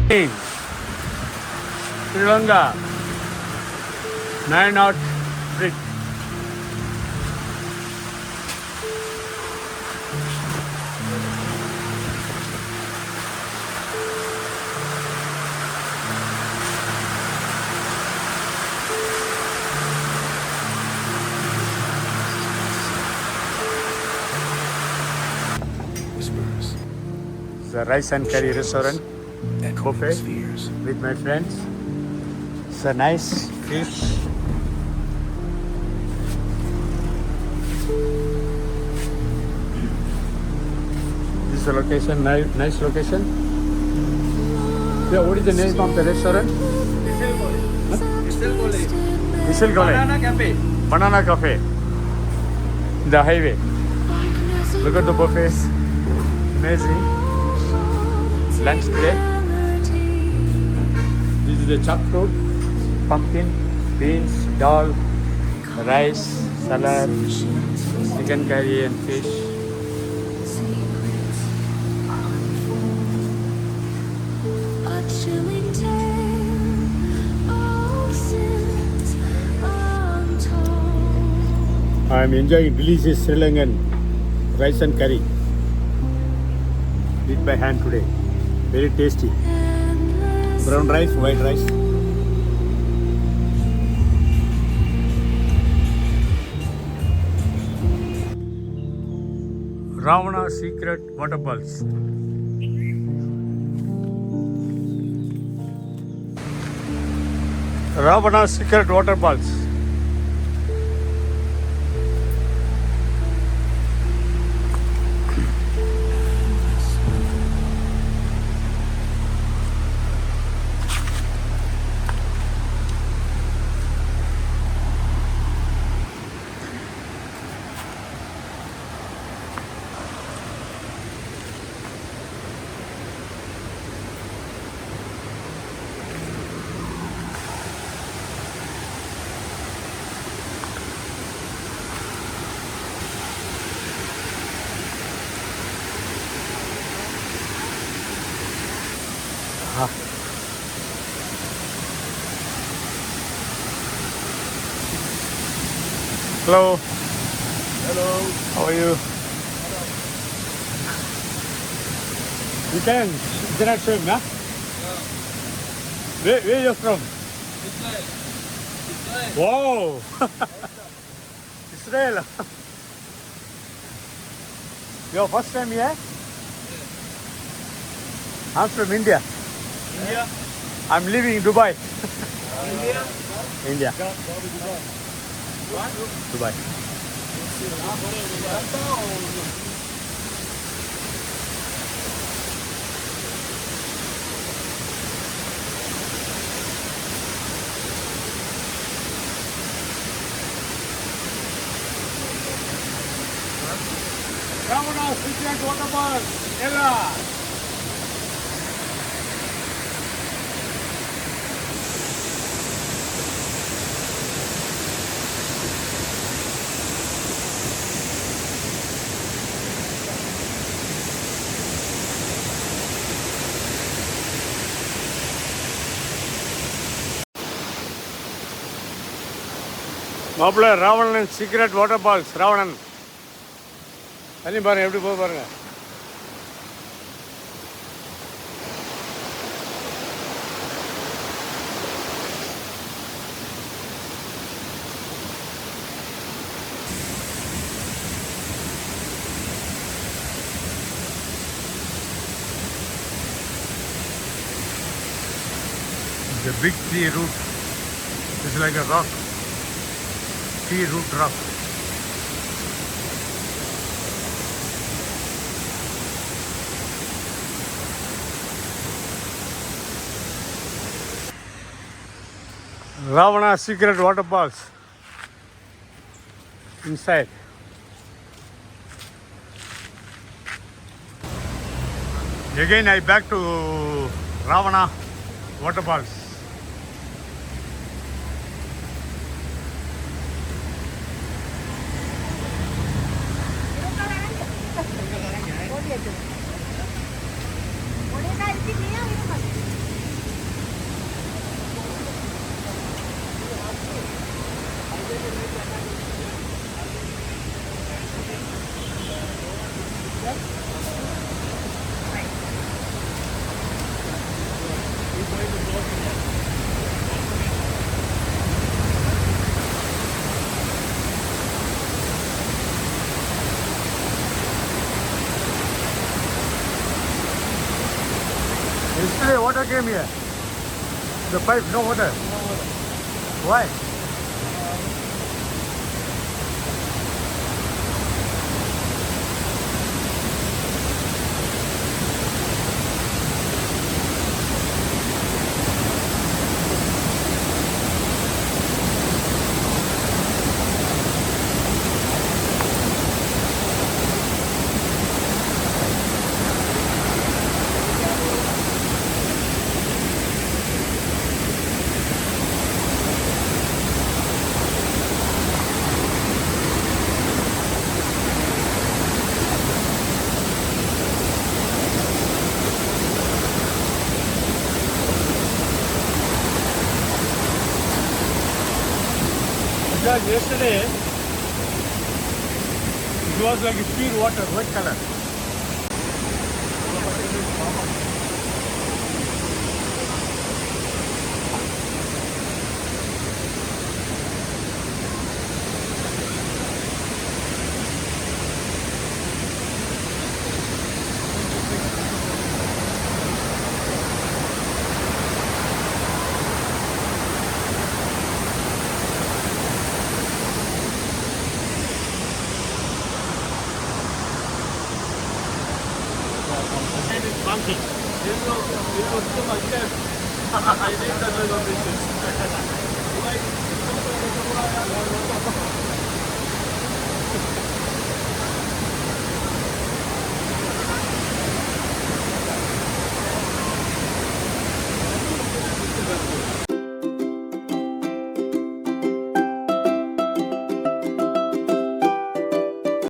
Sri Lanka, 9 out bridge. Whispers It's a rice and curry restaurant echo buffet spheres. with my friends. It's a nice fish. This is the location, nice location. Yeah, what is the name of the restaurant? Vishal Gole. Banana Cafe. The highway. Look at the buffet. Amazing. Lunch today. This is the jackfruit, pumpkin, beans, dal, rice, salad, chicken curry and fish. I am enjoying delicious Sri Lankan rice and curry. Did by hand today. Very tasty. Brown rice, white rice. Ravana secret waterfalls. Ravana secret waterfalls. Hello. Hello. How are you? You cannot swim, huh? Where you from? Israel. Wow! Israel. Your first time here? I'm from India. India. I'm living in Dubai. India. India. What? Dubai. Ravana secret waterfall. Ella. மாப்பிள்ள Ravanan secret waterfalls Ravanan தண்ணி பாருங்க எப்படி போய் பாருங்க The big tree root is like a rock. Tree root rock. Ravana secret waterfalls inside. Again I back to Ravana waterfalls. Yesterday water came here. The pipe, no water. Why? Because yesterday it was like pure water, white color. And it's funky. There's no too much left. I think that